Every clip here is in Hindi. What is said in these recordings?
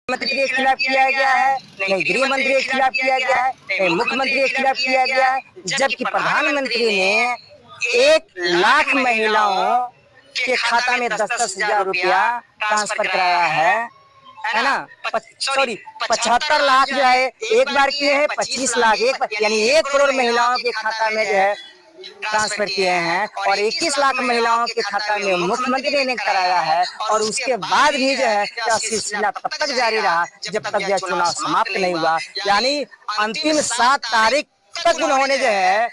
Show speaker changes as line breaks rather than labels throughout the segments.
मंत्री के खिलाफ किया गया है, नहीं गृह मंत्री के खिलाफ किया गया है, नहीं मुख्यमंत्री के खिलाफ किया गया है, जबकि प्रधानमंत्री ने 1 लाख महिलाओं के खाता में 10-10 हजार रुपया ट्रांसफर कराया है ना। सॉरी 75 लाख जो है एक बार किए हैं, 25 लाख यानी 1 करोड़ महिलाओं के खाता में जो है ट्रांसफर किए हैं, और 21 लाख महिलाओं के खाता में मुख्यमंत्री ने कराया है। और उसके बाद भी जो है यह सिलसिला तब तक जारी रहा जब तक यह चुनाव समाप्त नहीं हुआ, यानी अंतिम 7 तारीख तक उन्होंने जो है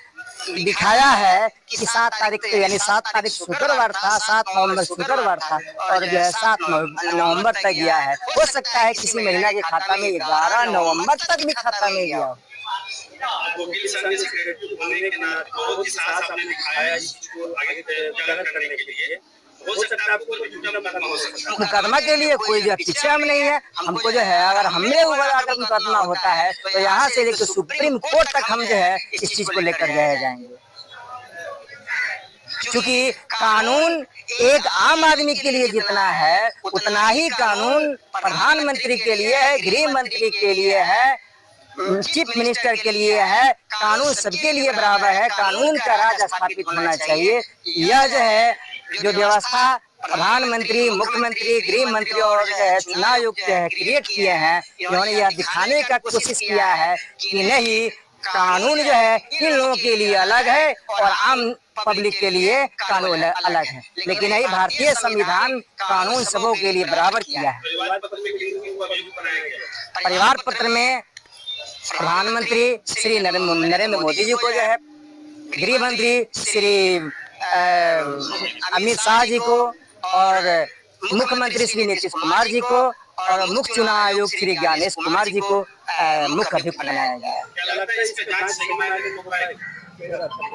दिखाया है कि 7 तारीख यानी 7 तारीख शुक्रवार था, 7 नवंबर शुक्रवार था, और जो है 7 नवंबर तक गया है। हो सकता है किसी महिला के खाता में 11 नवंबर तक भी खाता में गया हो। मुकदमा के लिए कोई जो पीछे हम नहीं है, हमको जो है अगर हमें अगर मुकदमा होता है तो यहाँ से लेकर सुप्रीम कोर्ट तक हम जो है इस चीज को लेकर जाएंगे, क्योंकि कानून एक आम आदमी के लिए जितना है उतना ही कानून प्रधानमंत्री के लिए है, गृह मंत्री के लिए है, चीफ मिनिस्टर के लिए है। कानून सबके लिए बराबर है, कानून का राज स्थापित होना चाहिए। यह जो है जो व्यवस्था प्रधानमंत्री, मुख्यमंत्री, गृह मंत्री और जो है चुनाव आयोग क्रिएट किए हैं, इन्होंने यह दिखाने का कोशिश किया है कि नहीं, कानून जो है इन लोगों के लिए अलग है और आम पब्लिक के लिए कानून अलग है। लेकिन यही भारतीय संविधान कानून सबों के लिए बराबर किया है। परिवार पत्र में प्रधानमंत्री श्री नरेंद्र मोदी जी को जो है, गृह मंत्री श्री अमित शाह जी को और मुख्यमंत्री श्री नीतीश कुमार जी को और मुख्य चुनाव आयोग श्री ज्ञानेश कुमार जी को मुख्य अभियुक्त बनाया गया है।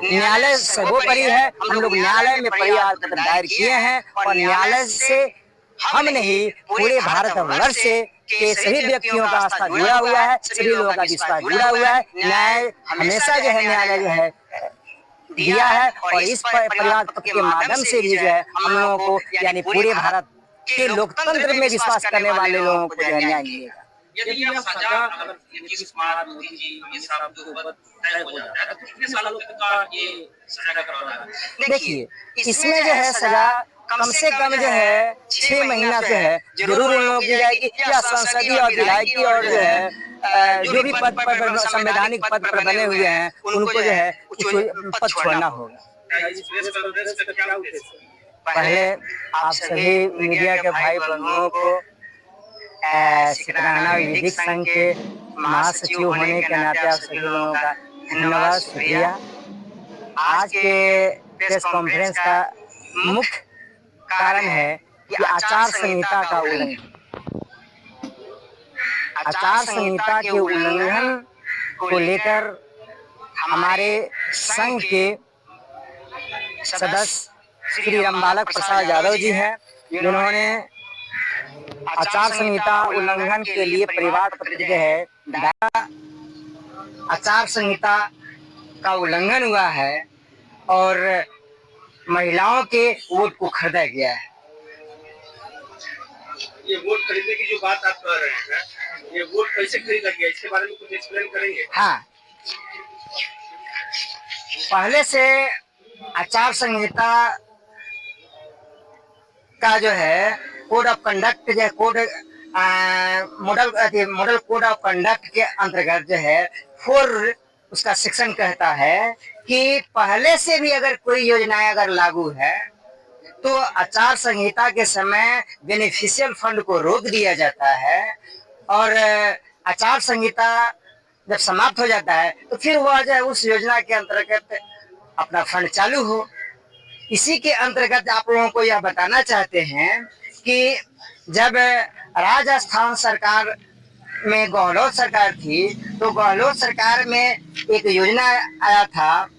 न्यायालय सर्वोपरि है। हम लोग न्यायालय में परिवार पत्र दायर किए हैं और न्यायालय से हम नहीं, पूरे भारतवर्ष से के सभी व्यक्तियों का आस्था जुड़ा हुआ है, सभी लोगों का विश्वास जुड़ा हुआ है। न्याय हमेशा जो है न्यायालय जो है दिया है, और इस परिवार पत्र के माध्यम से भी जो है हम लोगों को यानी पूरे भारत के लोकतंत्र में विश्वास करने वाले लोगों को जो है न्याय मिलेगा। देखिए, इसमें जो है सजा कम से कम जो है 6 महीना से है जरूर उन लोगों की जाएगी, या संसदीय और विधायकी और जो है जो भी पद पर संवैधानिक पद पर बने हुए हैं उनको जो है पद छोड़ना होगा। पहले आप सभी मीडिया के भाई बंधुओं को सिकराना विधिक संघ के महासचिव होने के नाते आप सभी लोगों का धन्यवाद, शुक्रिया। आज के प्रेस कॉन्फ्रेंस का मुख्य कारण है कि आचार संहिता का उल्लंघन, आचार संहिता के उल्लंघन को लेकर हमारे संघ के सदस्य श्री रामबालक प्रसाद यादव जी हैं, जिन्होंने आचार संहिता उल्लंघन के लिए परिवार पत्र जो है आचार संहिता का उल्लंघन हुआ है और महिलाओं के वोट को खरीदा गया है।
ये वोट खरीदने की जो बात आप कर रहे हैं, ये वोट कैसे खरीदा गया, इसके बारे में कुछ एक्सप्लेन करेंगे?
हाँ, पहले से आचार संहिता का जो है कोड ऑफ कंडक्ट जो code model code of conduct के अंतर्गत जो है 4 उसका सेक्शन कहता है कि पहले से भी अगर कोई योजनाएं अगर लागू है तो आचार संहिता के समय बेनिफिशियल फंड को रोक दिया जाता है, और आचार संहिता जब समाप्त हो जाता है तो फिर वह जो है उस योजना के अंतर्गत अपना फंड चालू हो। इसी के अंतर्गत आप लोगों को यह बताना चाहते हैं कि जब राजस्थान सरकार में गहलोत सरकार थी तो गहलोत सरकार में एक योजना आया था,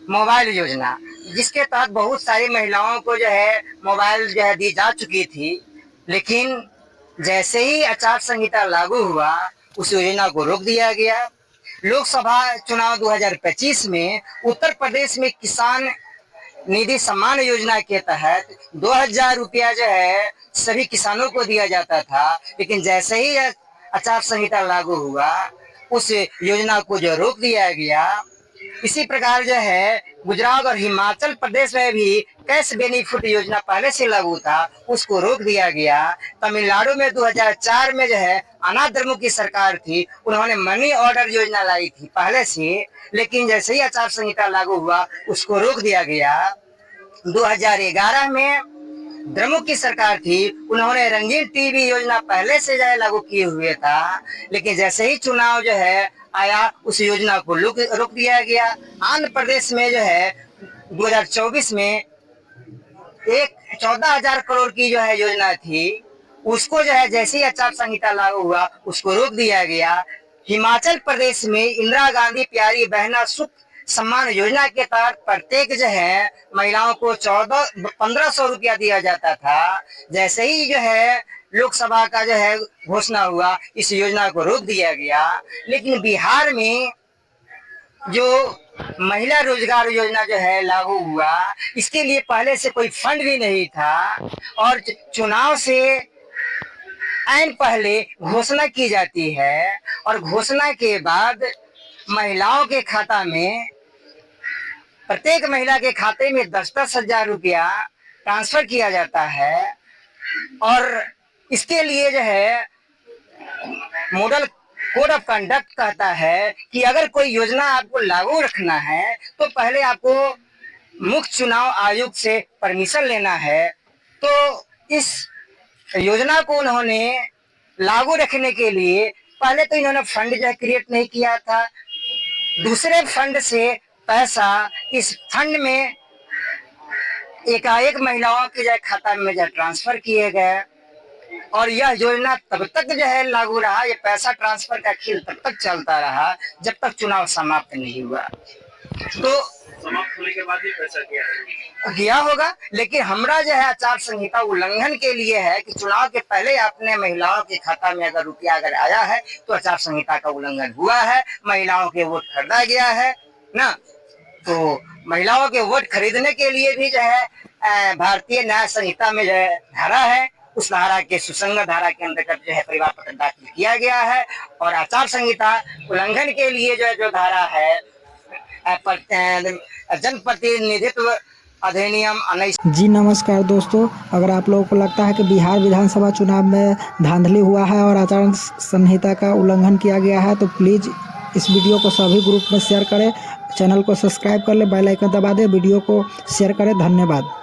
मोबाइल योजना, जिसके तहत बहुत सारी महिलाओं को जो है मोबाइल जो है दी जा चुकी थी। लेकिन जैसे ही आचार संहिता लागू हुआ उस योजना को रोक दिया गया। लोकसभा चुनाव 2025 में उत्तर प्रदेश में किसान निधि सम्मान योजना के तहत 2000 रुपया जो है सभी किसानों को दिया जाता था, लेकिन जैसे ही आचार संहिता लागू हुआ उस योजना को जो रोक दिया गया। इसी प्रकार जो है गुजरात और हिमाचल प्रदेश में भी कैश बेनिफिट योजना पहले से लागू था, उसको रोक दिया गया। तमिलनाडु में 2004 में जो है अनाथ द्रमुक की सरकार थी, उन्होंने मनी ऑर्डर योजना लाई थी पहले से, लेकिन जैसे ही आचार संहिता लागू हुआ उसको रोक दिया गया। 2011 में द्रमुक की सरकार थी, उन्होंने रंगीन टीवी योजना पहले से जो है लागू किए हुए था, लेकिन जैसे ही चुनाव जो है आया उस योजना को रोक दिया गया। आंध्र प्रदेश में जो है 2024 में 14,000 करोड़ की जो है योजना थी, उसको जो है जैसे ही आचार संहिता लागू हुआ उसको रोक दिया गया। हिमाचल प्रदेश में इंदिरा गांधी प्यारी बहना सुख सम्मान योजना के तहत प्रत्येक जो है महिलाओं को 1500 रुपया दिया जाता था। जैसे ही जो है लोकसभा का जो है घोषणा हुआ इस योजना को रोक दिया गया। लेकिन बिहार में जो महिला रोजगार योजना जो है लागू हुआ, इसके लिए पहले से कोई फंड भी नहीं था और चुनाव से ऐन पहले घोषणा की जाती है और घोषणा के बाद महिलाओं के खाता में, प्रत्येक महिला के खाते में 10-10 हजार रुपया ट्रांसफर किया जाता है। और इसके लिए जो है मॉडल कोड ऑफ कंडक्ट कहता है कि अगर कोई योजना आपको लागू रखना है तो पहले आपको मुख्य चुनाव आयुक्त से परमिशन लेना है। तो इस योजना को उन्होंने लागू रखने के लिए पहले तो इन्होंने फंड जो है क्रिएट नहीं किया था, दूसरे फंड से पैसा इस फंड में एकाएक महिलाओं के जो खाता में जो ट्रांसफर किए गए और यह योजना तब तक जो है लागू रहा, ये पैसा ट्रांसफर का खेल तब तक चलता रहा जब तक चुनाव समाप्त नहीं हुआ। तो
समाप्त होने के बाद भी पैसा
किया होगा, लेकिन हमरा जो है आचार संहिता उल्लंघन के लिए है कि चुनाव के पहले अपने महिलाओं के खाता में अगर रुपया अगर आया है तो आचार संहिता का उल्लंघन हुआ है, महिलाओं के वोट खरीदा गया है ना। तो महिलाओं के वोट खरीदने के लिए भी जो है भारतीय न्याय संहिता में जो है धारा है, उस धारा के सुसंगत धारा के अंतर्गत जो है परिवार पत्र दाखिल किया गया है। और आचार संहिता उल्लंघन के लिए जो धारा है जनप्रतिनिधित्व अधिनियम 19।
जी नमस्कार दोस्तों, अगर आप लोगों को लगता है कि बिहार विधानसभा चुनाव में धांधली हुआ है और आचार संहिता का उल्लंघन किया गया है तो प्लीज़ इस वीडियो को सभी ग्रुप में शेयर करें, चैनल को सब्सक्राइब कर ले, बेल आइकन दबा दें, वीडियो को शेयर करें। धन्यवाद।